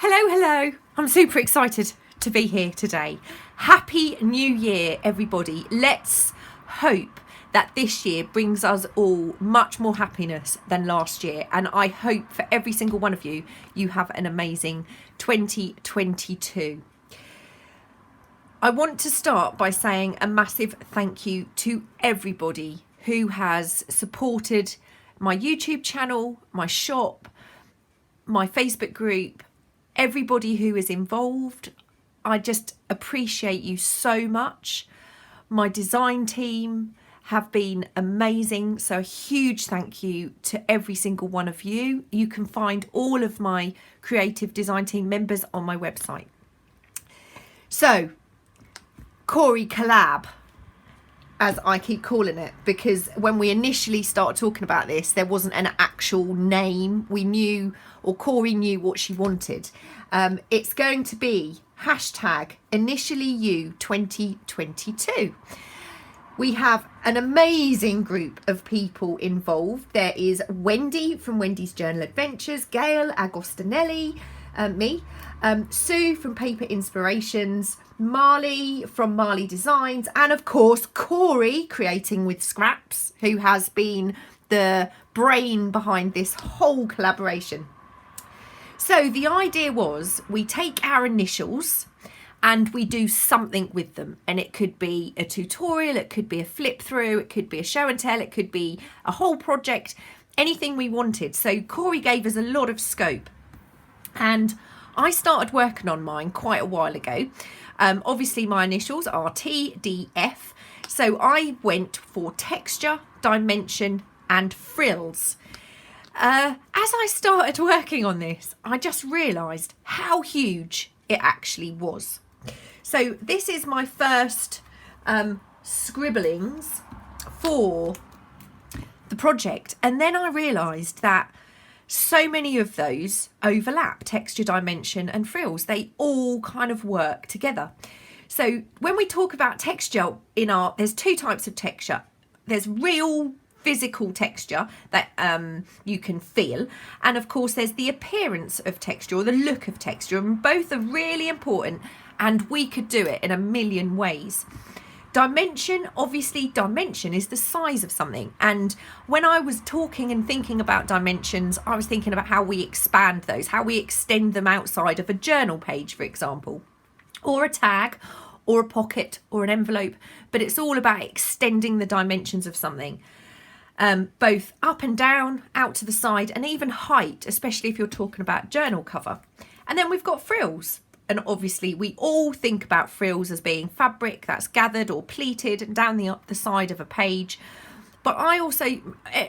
Hello. I'm super excited to be here today. Happy New Year, everybody. Let's hope that this year brings us all much more happiness than last year. And I hope for every single one of you, you have an amazing 2022. I want to start by saying a massive thank you to everybody who has supported my YouTube channel, my shop, my Facebook group, everybody who is involved. I just appreciate you so much. My design team have been amazing, so a huge thank you to every single one of you. You can find all of my creative design team members on my website. So, Cori collab, as I keep calling it, because when we initially started talking about this, there wasn't an actual name. We knew, or Cori knew what she wanted. It's going to be hashtag initially you 2022. We have an amazing group of people involved. There is Wendy from Wendy's Journal Adventures, Gail Agostinelli, me, Sue from Paper Inspirations, Marley from Marley Designs, and of course Cori, Creating with Scraps, who has been the brain behind this whole collaboration. So the idea was we take our initials and we do something with them, and it could be a tutorial, it could be a flip through, it could be a show and tell, it could be a whole project, anything we wanted. So Cori gave us a lot of scope, and I started working on mine quite a while ago. Obviously my initials are TDF, so I went for texture, dimension and frills. As I started working on this, I just realised how huge it actually was. So this is my first scribblings for the project, and then I realised that so many of those overlap, texture, dimension and frills. They all kind of work together. So when we talk about texture in art, there's two types of texture. There's real physical texture that you can feel, and of course there's the appearance of texture or the look of texture, and both are really important, and we could do it in a million ways. Dimension, obviously dimension is the size of something, and when I was talking and thinking about dimensions, I was thinking about how we expand those, how we extend them outside of a journal page, for example, or a tag or a pocket or an envelope. But it's all about extending the dimensions of something, both up and down, out to the side, and even height, especially if you're talking about journal cover. And then we've got frills. And obviously we all think about frills as being fabric that's gathered or pleated down the side of a page. But I also,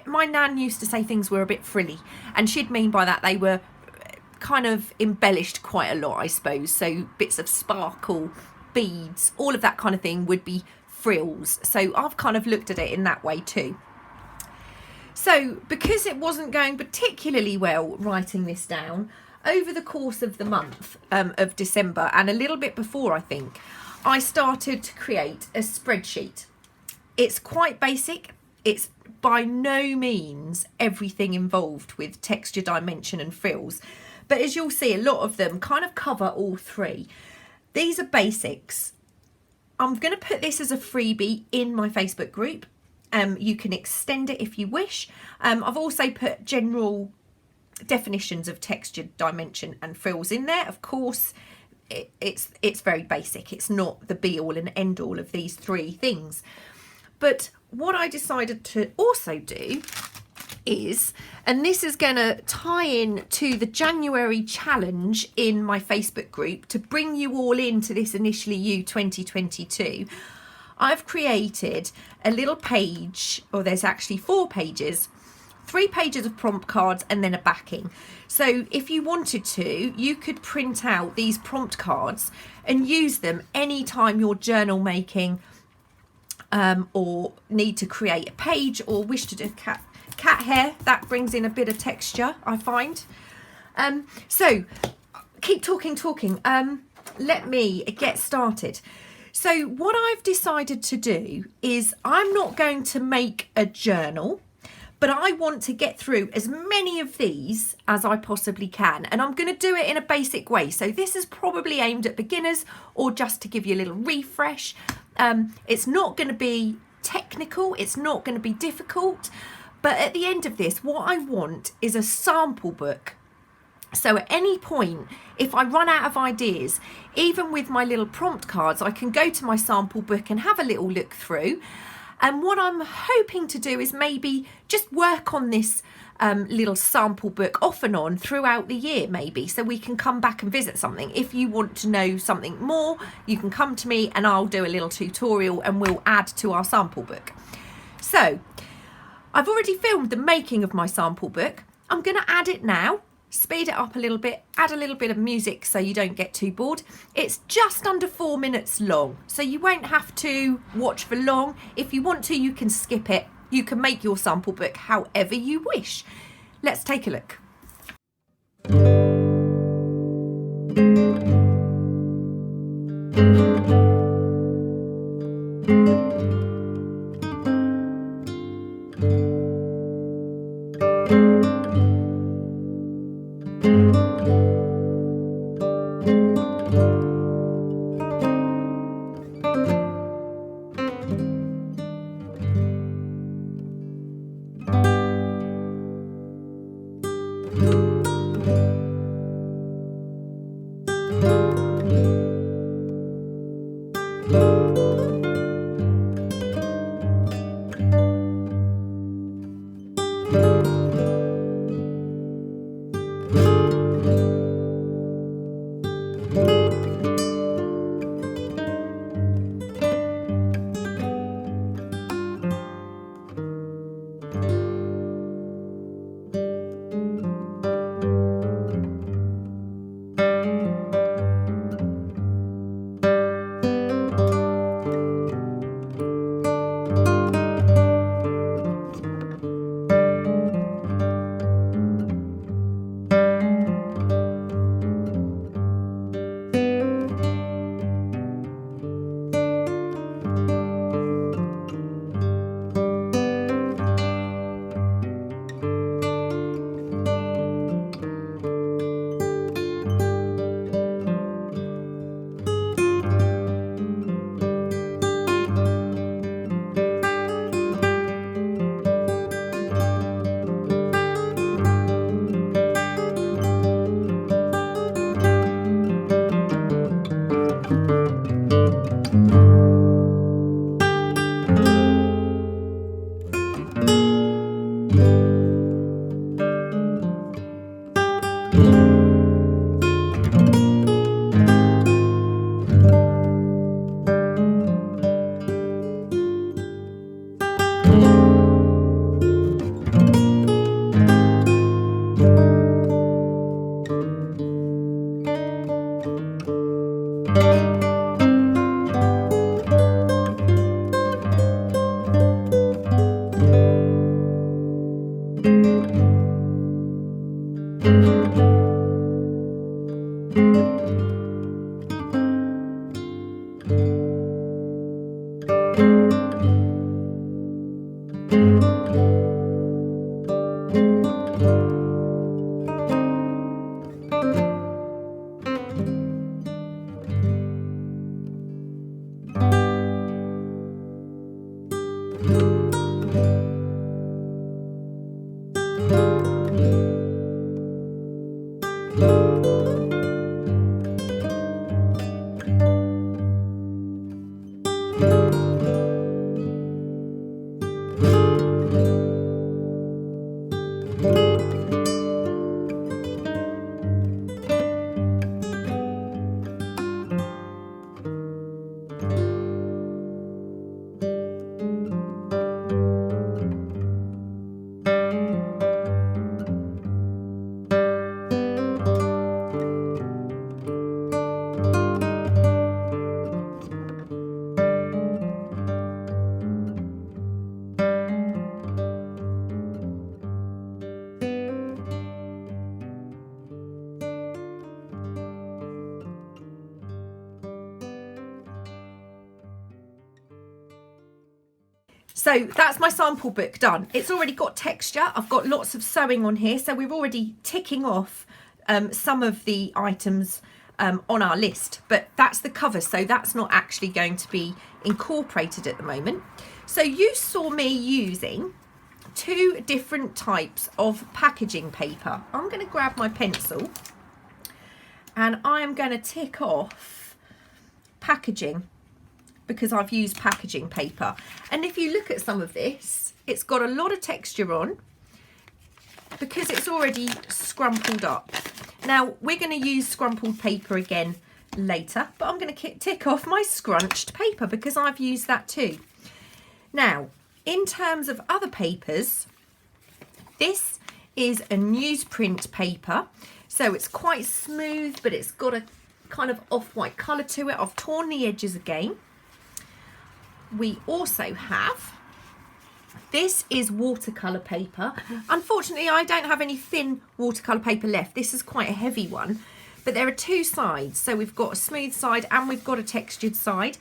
my nan used to say things were a bit frilly, and she'd mean by that they were kind of embellished quite a lot, I suppose. So bits of sparkle, beads, all of that kind of thing would be frills. So I've kind of looked at it in that way too. So because it wasn't going particularly well writing this down, over the course of the month of December, and a little bit before, I think, I started to create a spreadsheet. It's quite basic. It's by no means everything involved with texture, dimension and frills. But as you'll see, a lot of them kind of cover all three. These are basics. I'm going to put this as a freebie in my Facebook group. You can extend it if you wish. I've also put general definitions of texture, dimension and frills in there. Of course, it's very basic. It's not the be all and end all of these three things. But what I decided to also do is, and this is going to tie in to the January challenge in my Facebook group to bring you all into this Initially You 2022, I've created a little page, or there's actually 4 pages, 3 pages of prompt cards and then a backing. So if you wanted to, you could print out these prompt cards and use them anytime you're journal making, or need to create a page, or wish to do cat hair. That brings in a bit of texture, I find. So keep talking. Let me get started. So what I've decided to do is I'm not going to make a journal, But I want to get through as many of these as I possibly can. And I'm going to do it in a basic way. So this is probably aimed at beginners or just to give you a little refresh. It's not going to be technical. It's not going to be difficult. But at the end of this, what I want is a sample book. So at any point, if I run out of ideas, even with my little prompt cards, I can go to my sample book and have a little look through. And what I'm hoping to do is maybe just work on this little sample book off and on throughout the year, maybe, so we can come back and visit something. If you want to know something more, you can come to me and I'll do a little tutorial and we'll add to our sample book. So I've already filmed the making of my sample book. I'm going to add it now. Speed it up a little bit, add a little bit of music so you don't get too bored. It's just under 4 minutes long, so you won't have to watch for long. If you want to, you can skip it. You can make your sample book however you wish. Let's take a look. So that's my sample book done. It's already got texture. I've got lots of sewing on here. So we're already ticking off some of the items on our list, but that's the cover. So that's not actually going to be incorporated at the moment. So you saw me using 2 different types of packaging paper. I'm going to grab my pencil and I am going to tick off packaging, because I've used packaging paper. And if you look at some of this, it's got a lot of texture on because it's already scrumpled up. Now we're going to use scrumpled paper again later, but I'm going to tick off my scrunched paper because I've used that too. Now, in terms of other papers, this is a newsprint paper. So it's quite smooth, but it's got a kind of off-white colour to it. I've torn the edges again. We also have, this is watercolour paper. Unfortunately, I don't have any thin watercolour paper left. This is quite a heavy one, but there are 2 sides. So we've got a smooth side and we've got a textured side.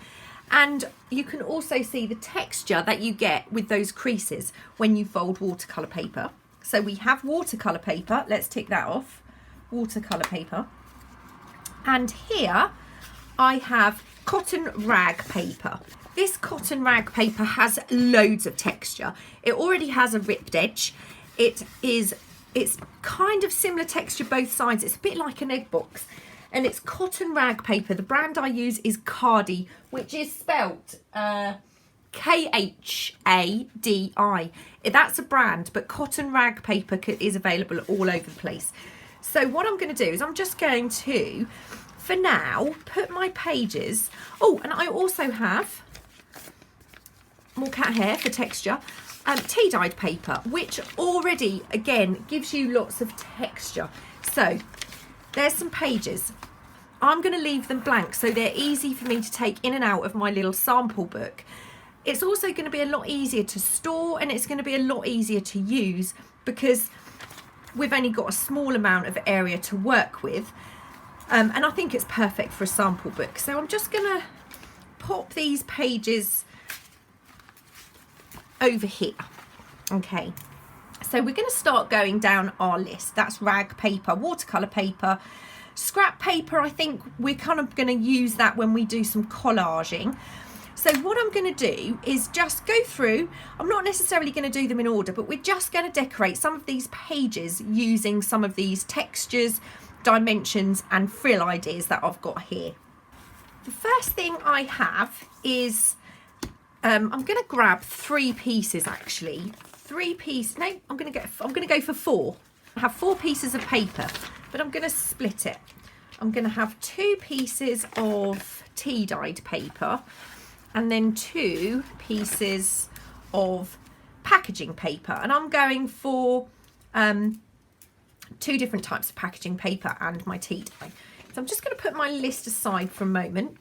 And you can also see the texture that you get with those creases when you fold watercolour paper. So we have watercolour paper. Let's tick that off. Watercolour paper. And here I have cotton rag paper. This cotton rag paper has loads of texture. It already has a ripped edge. It's kind of similar texture both sides. It's a bit like an egg box. And it's cotton rag paper. The brand I use is Cori, which is spelt Khadi. That's a brand, but cotton rag paper is available all over the place. So what I'm going to do is I'm just going to, for now, put my pages. Oh, and I also have more cat hair for texture, tea dyed paper, which already again gives you lots of texture. So there's some pages. I'm going to leave them blank so they're easy for me to take in and out of my little sample book. It's also going to be a lot easier to store, and it's going to be a lot easier to use because we've only got a small amount of area to work with, and I think it's perfect for a sample book. So I'm just going to pop these pages over here. Okay, so we're going to start going down our list. That's rag paper, watercolour paper, scrap paper. I think we're kind of going to use that when we do some collaging. So what I'm going to do is just go through. I'm not necessarily going to do them in order, but we're just going to decorate some of these pages using some of these textures, dimensions and frill ideas that I've got here. The first thing I have is I'm going to grab 3 pieces actually. 3 pieces. No, I'm going to go for 4. I have 4 pieces of paper, but I'm going to split it. I'm going to have 2 pieces of tea dyed paper and then 2 pieces of packaging paper, and I'm going for 2 different types of packaging paper and my tea dye. So I'm just going to put my list aside for a moment.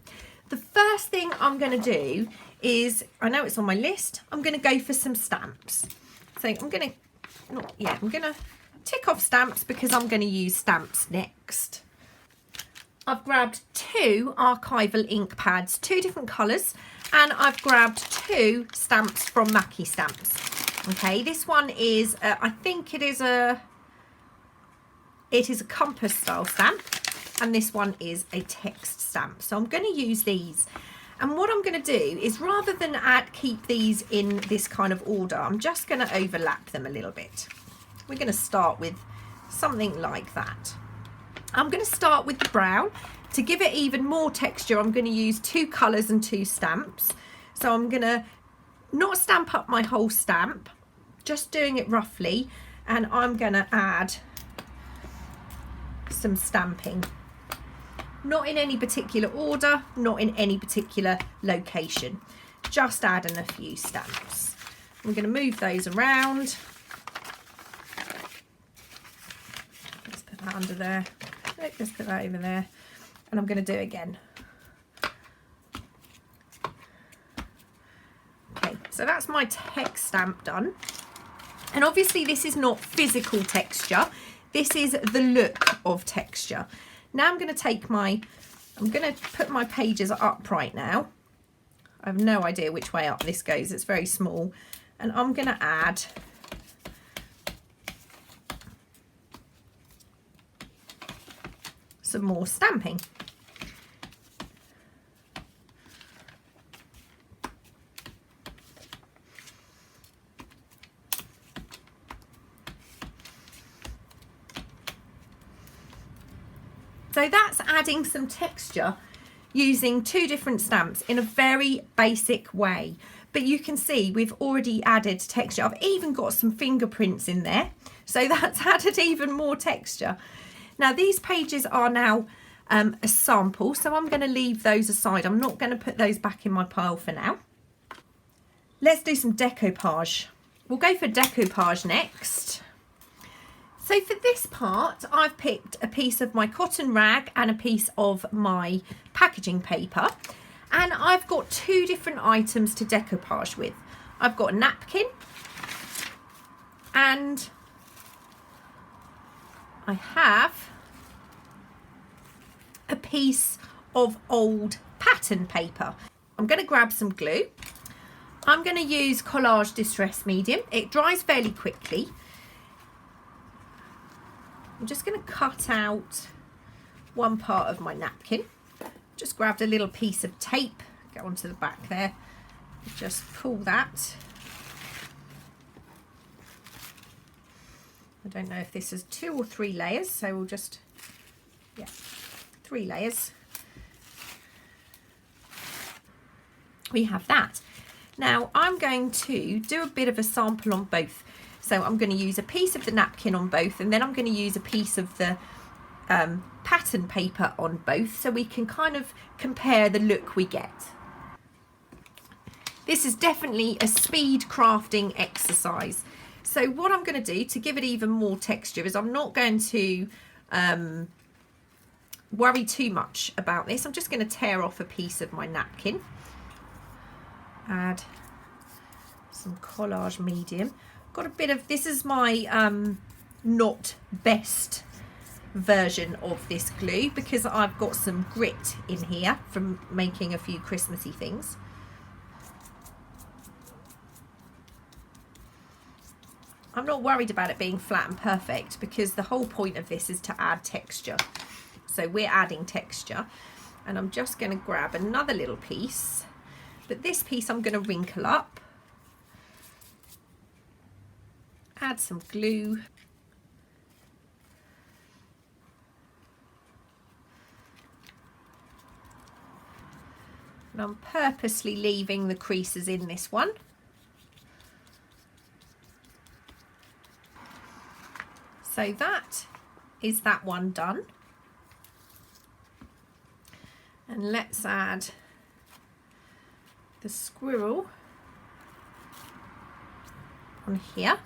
The first thing I'm going to do is, I know it's on my list, I'm going to go for some stamps. So I'm going to tick off stamps because I'm going to use stamps next. I've grabbed 2 archival ink pads, 2 different colours, and I've grabbed 2 stamps from Maggie Stamps. Okay, this one is, I think it is a compass style stamp, and this one is a text stamp. So I'm going to use these. And what I'm going to do is, rather than keep these in this kind of order, I'm just going to overlap them a little bit. We're going to start with something like that. I'm going to start with the brown. To give it even more texture, I'm going to use 2 colours and 2 stamps. So I'm going to not stamp up my whole stamp, just doing it roughly, and I'm going to add some stamping. Not in any particular order, not in any particular location. Just adding a few stamps. I'm going to move those around. Let's put that under there. Let's put that over there. And I'm going to do it again. Okay, so that's my text stamp done. And obviously this is not physical texture. This is the look of texture. Now I'm going to take I'm going to put my pages upright now. I have no idea which way up this goes. It's very small. And I'm going to add some more stamping. So that's adding some texture using 2 different stamps in a very basic way. But you can see we've already added texture. I've even got some fingerprints in there. So that's added even more texture. Now these pages are now a sample, so I'm going to leave those aside. I'm not going to put those back in my pile for now. Let's do some decoupage. We'll go for decoupage next. So for this part, I've picked a piece of my cotton rag and a piece of my packaging paper. And I've got 2 different items to decoupage with. I've got a napkin and I have a piece of old pattern paper. I'm going to grab some glue. I'm going to use Collage Distress Medium. It dries fairly quickly. I'm just going to cut out one part of my napkin. Just grabbed a little piece of tape, go onto the back there, just pull that. I don't know if this is 2 or 3 layers, so we'll just, yeah, 3 layers. We have that. Now I'm going to do a bit of a sample on both. So I'm going to use a piece of the napkin on both, and then I'm going to use a piece of the pattern paper on both, so we can kind of compare the look we get. This is definitely a speed crafting exercise. So what I'm going to do to give it even more texture is I'm not going to worry too much about this. I'm just going to tear off a piece of my napkin, add some Collage Medium. Got a bit of, this is my not best version of this glue because I've got some grit in here from making a few Christmassy things. I'm not worried about it being flat and perfect because the whole point of this is to add texture. So we're adding texture, and I'm just going to grab another little piece, but this piece I'm going to wrinkle up. Add some glue. And I'm purposely leaving the creases in this one. So that is that one done. And let's add the squirrel on here.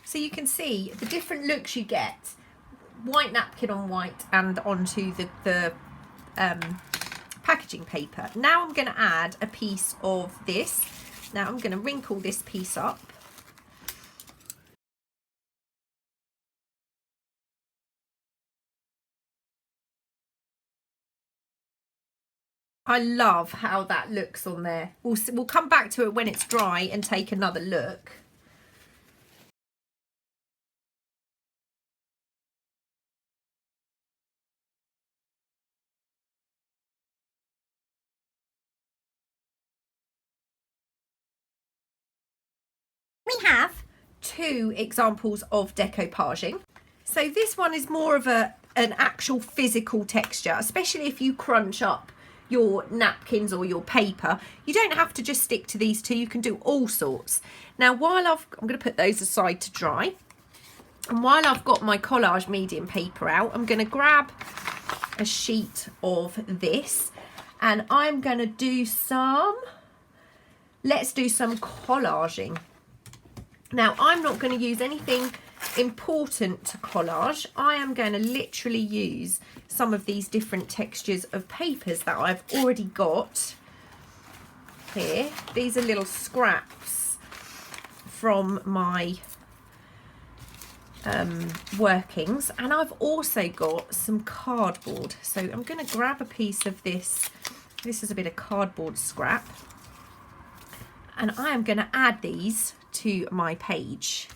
So you can see the different looks you get. White napkin on white and onto the packaging paper. Now I'm going to add a piece of this. Now I'm going to wrinkle this piece up. I love how that looks on there. We'll come back to it when it's dry and take another look. We have 2 examples of decoupaging. So this one is more of an actual physical texture, especially if you crunch up your napkins or your paper. You don't have to just stick to these 2, you can do all sorts. Now while I'm going to put those aside to dry, and while I've got my Collage Medium paper out, I'm going to grab a sheet of this and I'm going to do let's do some collaging. Now I'm not going to use anything important to collage. I am going to literally use some of these different textures of papers that I've already got here. These are little scraps from my workings, and I've also got some cardboard. So I'm going to grab a piece of this. This is a bit of cardboard scrap, and I am going to add these to my page.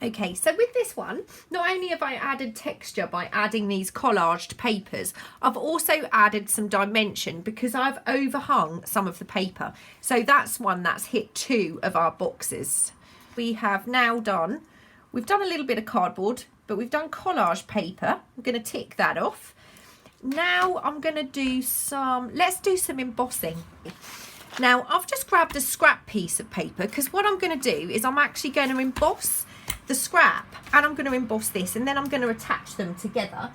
Okay, so with this one, not only have I added texture by adding these collaged papers, I've also added some dimension because I've overhung some of the paper. So that's one that's hit 2 of our boxes. We have now done, we've done a little bit of cardboard, but we've done collage paper. I'm going to tick that off. Now I'm going to do some, let's do some embossing. Now I've just grabbed a scrap piece of paper because what I'm going to do is I'm actually going to emboss the scrap, and I'm going to emboss this, and then I'm going to attach them together.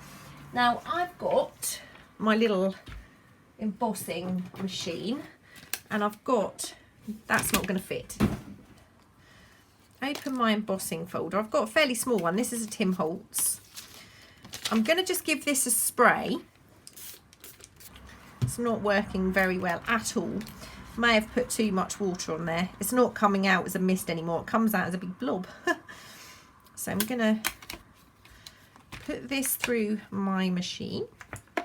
Now I've got my little embossing machine, and I've got, that's not going to fit. Open my embossing folder. I've got a fairly small one. This is a Tim Holtz. I'm going to just give this a spray. It's not working very well at all. May have put too much water on there. It's not coming out as a mist anymore. It comes out as a big blob. So I'm going to put this through my machine. I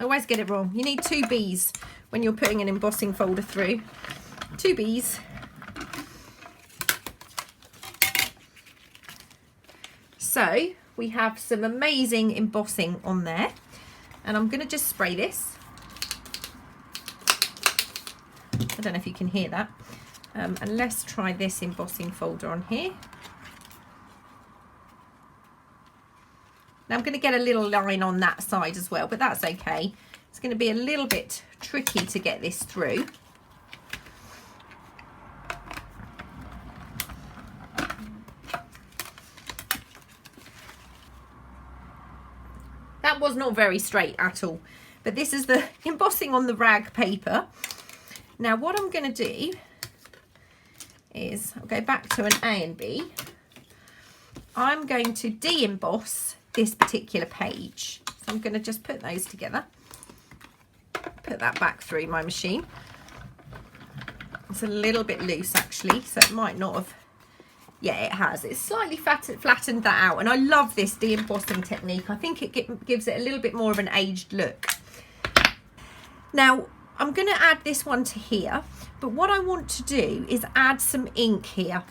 always get it wrong. You need 2 Bs when you're putting an embossing folder through. 2 Bs. So we have some amazing embossing on there. And I'm going to just spray this. I don't know if you can hear that. And let's try this embossing folder on here. Now I'm going to get a little line on that side as well, but that's okay. It's going to be a little bit tricky to get this through. That was not very straight at all, but this is the embossing on the rag paper. Now what I'm going to do is I'll go back to an A and B. I'm going to de-emboss this particular page. So I'm going to just put those together. Put that back through my machine. It's a little bit loose actually, so it might not have, yeah, it has. It's slightly flattened that out, and I love this de-embossing technique. I think it gives it a little bit more of an aged look. Now I'm going to add this one to here, but what I want to do is add some ink here.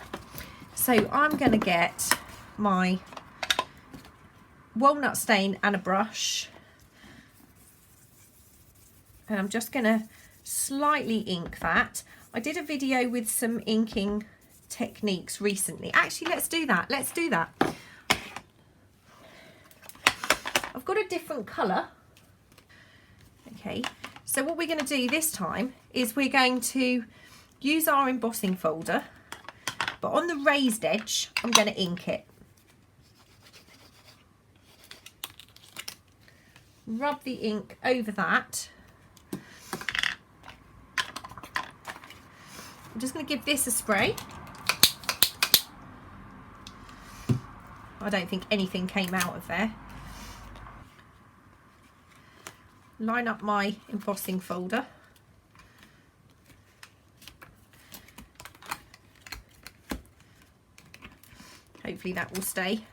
So I'm going to get my walnut stain and a brush, and I'm just going to slightly ink that. I did a video with some inking techniques recently. Actually, let's do that. Let's do that. I've got a different colour. Okay. So what we're going to do this time is we're going to use our embossing folder, but on the raised edge, I'm going to ink it. Rub the ink over that. I'm just going to give this a spray. I don't think anything came out of there. Line up my embossing folder. Hopefully that will stay.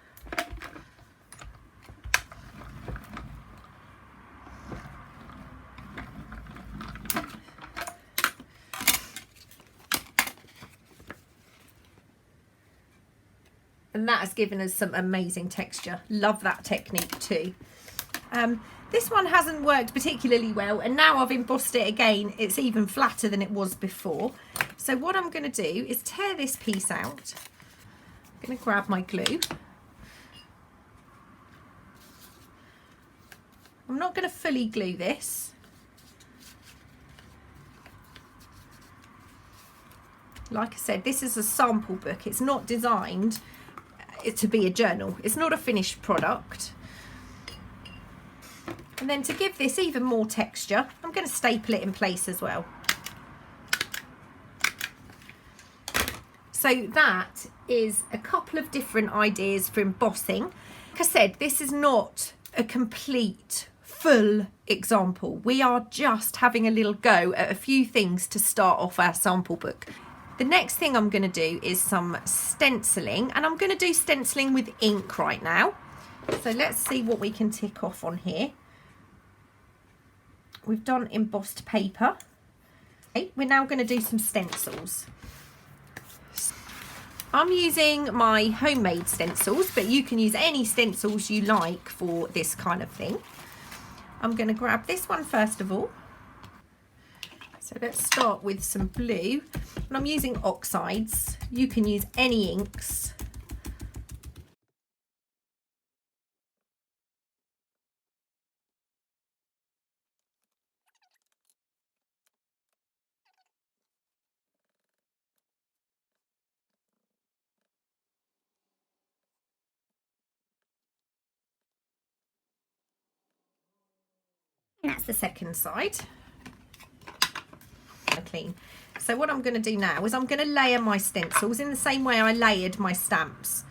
And that has given us some amazing texture. Love that technique too. This one hasn't worked particularly well, and now I've embossed it again, it's even flatter than it was before. So what I'm going to do is tear this piece out. I'm going to grab my glue. I'm not going to fully glue this. Like I said, this is a sample book. It's not designed it to be a journal. It's not a finished product. And then to give this even more texture, I'm going to staple it in place as well. So that is a couple of different ideas for embossing. Like I said, this is not a complete full example. We are just having a little go at a few things to start off our sample book. The next thing I'm going to do is some stenciling, and I'm going to do stenciling with ink right now. So let's see what we can tick off on here. We've done embossed paper. Okay, we're now going to do some stencils. I'm using my homemade stencils, but you can use any stencils you like for this kind of thing. I'm going to grab this one first of all. So let's start with some blue, and I'm using oxides. You can use any inks. That's the second side. Clean. So what I'm going to do now is I'm going to layer my stencils in the same way I layered my stamps.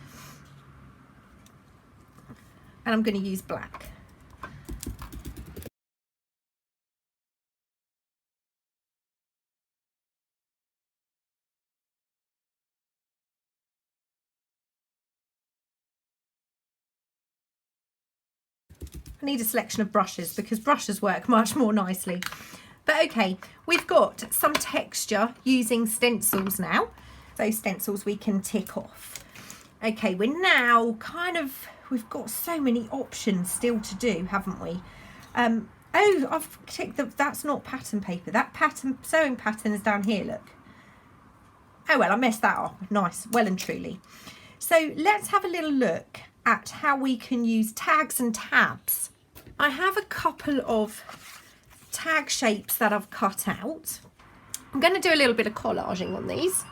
And I'm going to use black. I need a selection of brushes because brushes work much more nicely. But okay, we've got some texture using stencils now. Those stencils we can tick off. Okay, we're now we've got so many options still to do, haven't we? Oh, I've ticked that's not pattern paper. That sewing pattern is down here, look. Oh well, I messed that up. Nice, well and truly. So let's have a little look at how we can use tags and tabs. I have a couple of tag shapes that I've cut out. I'm going to do a little bit of collaging on these.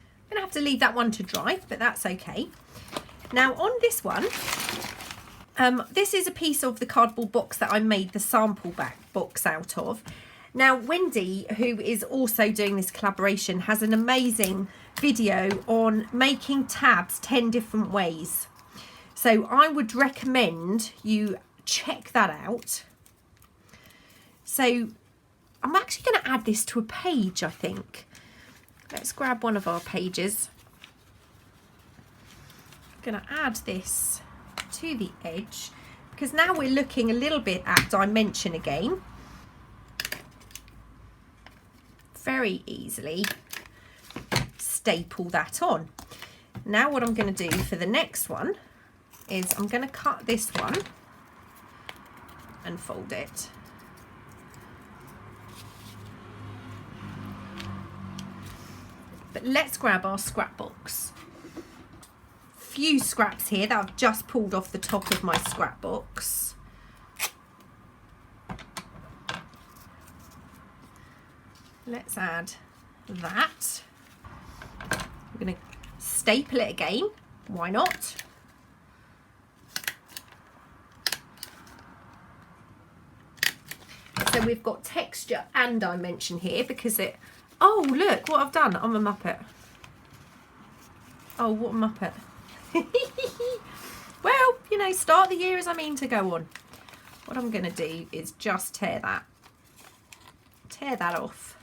I'm going to have to leave that one to dry, but that's okay. Now on this one, this is a piece of the cardboard box that I made the sample box out of. Now Wendy, who is also doing this collaboration, has an amazing video on making tabs 10 different ways. So I would recommend you check that out. So I'm actually going to add this to a page, I think. Let's grab one of our pages. I'm going to add this to the edge because now we're looking a little bit at dimension again. Very easily staple that on. Now what I'm going to do for the next one is I'm going to cut this one and fold it. But let's grab our scrapbooks. Few scraps here that I've just pulled off the top of my scrapbooks. Let's add that. I'm going to staple it again. Why not? So we've got texture and dimension here because it... Oh, look what I've done. I'm a muppet. Oh, what a muppet. Well, you know, start the year as I mean to go on. What I'm going to do is just tear that off.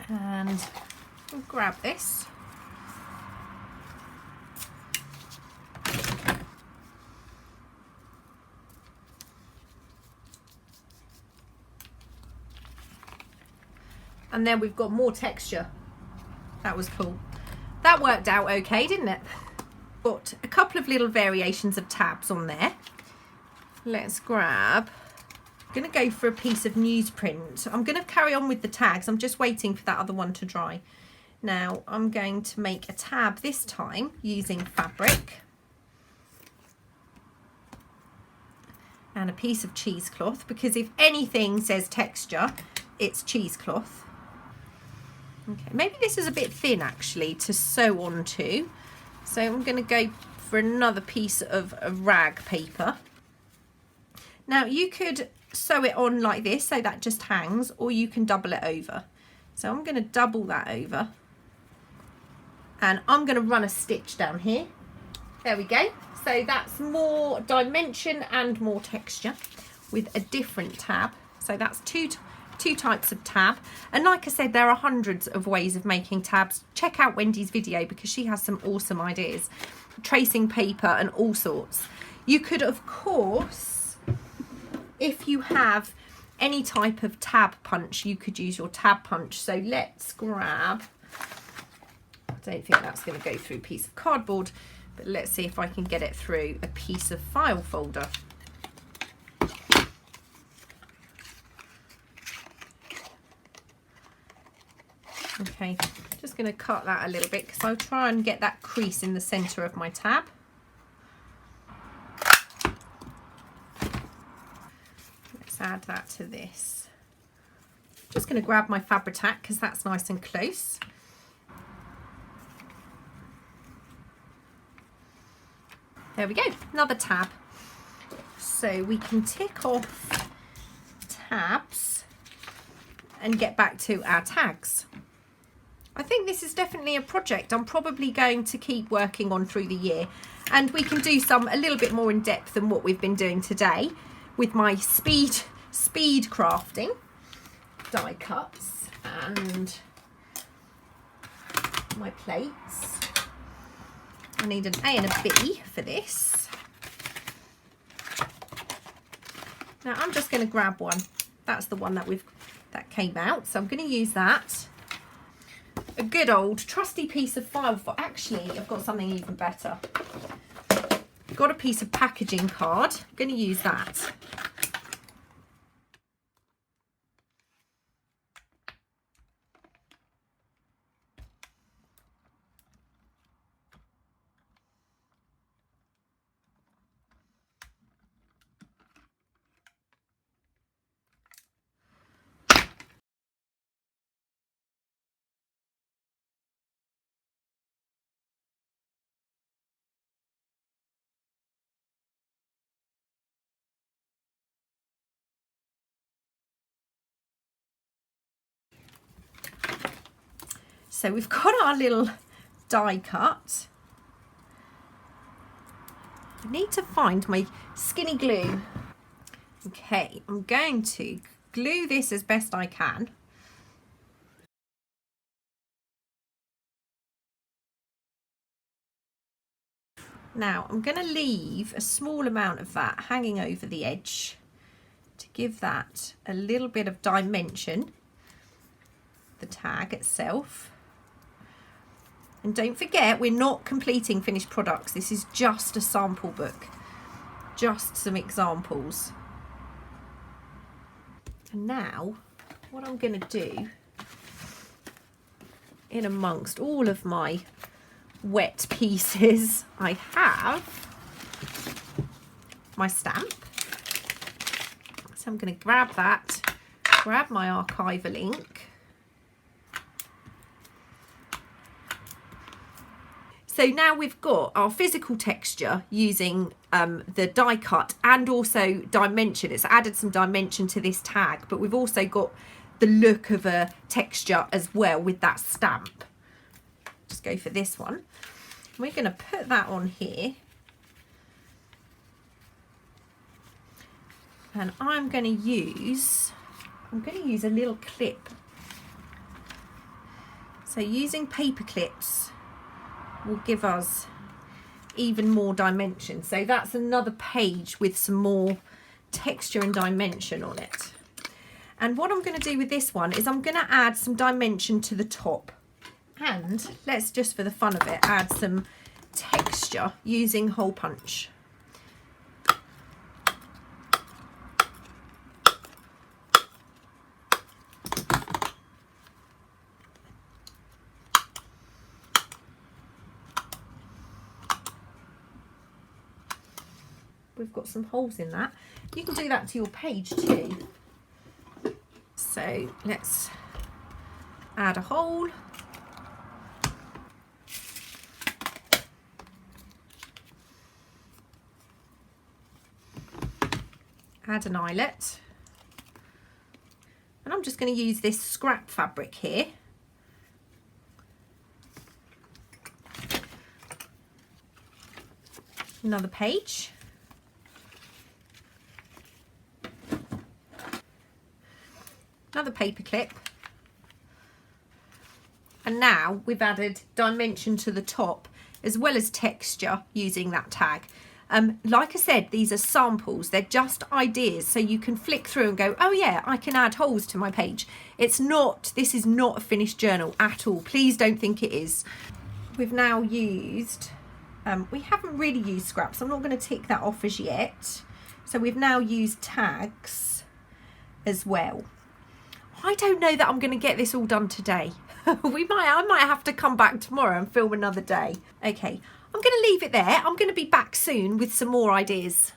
And we'll grab this. And then we've got more texture. That was cool. That worked out okay, didn't it? Got a couple of little variations of tabs on there. Let's grab... I'm going to go for a piece of newsprint. I'm going to carry on with the tags. I'm just waiting for that other one to dry. Now I'm going to make a tab this time using fabric and a piece of cheesecloth, because if anything says texture, it's cheesecloth. Okay, maybe this is a bit thin actually to sew onto, so I'm going to go for another piece of rag paper. Now you could sew it on like this so that just hangs, or you can double it over. So I'm going to double that over, and I'm going to run a stitch down here. There we go. So that's more dimension and more texture with a different tab. So that's two types of tab. And like I said, there are hundreds of ways of making tabs. Check out Wendy's video because she has some awesome ideas. Tracing paper and all sorts. You could, of course, if you have any type of tab punch, you could use your tab punch. So let's grab, I don't think that's going to go through a piece of cardboard, but let's see if I can get it through a piece of file folder. Okay, just going to cut that a little bit because I'll try and get that crease in the centre of my tab. Let's add that to this. Just going to grab my Fabri-Tac because that's nice and close. There we go, another tab. So we can tick off tabs and get back to our tags. I think this is definitely a project I'm probably going to keep working on through the year, and we can do some a little bit more in depth than what we've been doing today with my speed crafting, die cuts and my plates. I need an A and a B for this. Now I'm just going to grab one. That's the one that came out, so I'm going to use that. A good old trusty piece of file for, actually I've got something even better. I've got a piece of packaging card. I'm going to use that. So we've got our little die cut. I need to find my skinny glue. Okay, I'm going to glue this as best I can. Now I'm going to leave a small amount of that hanging over the edge to give that a little bit of dimension, the tag itself. And don't forget, we're not completing finished products. This is just a sample book, just some examples. And now what I'm going to do, in amongst all of my wet pieces, I have my stamp. So I'm going to grab that, grab my archival ink. So now we've got our physical texture using the die cut and also dimension. It's added some dimension to this tag, but we've also got the look of a texture as well with that stamp. Just go for this one. We're going to put that on here. And I'm going to use a little clip. So using paper clips will give us even more dimension. So that's another page with some more texture and dimension on it. And what I'm going to do with this one is I'm going to add some dimension to the top, and let's just, for the fun of it, add some texture using hole punch. we've got some holes in that. You can do that to your page too. So let's add a hole. Add an eyelet. And I'm just going to use this scrap fabric here. Another page. Another paper clip. And now we've added dimension to the top as well as texture using that tag. Like I said, these are samples. They're just ideas, so you can flick through and go, oh yeah, I can add holes to my page. This is not a finished journal at all. Please don't think it is. We've now used, we haven't really used scraps. I'm not going to tick that off as yet. So we've now used tags as well. I don't know that I'm going to get this all done today. I might have to come back tomorrow and film another day. Okay, I'm going to leave it there. I'm going to be back soon with some more ideas.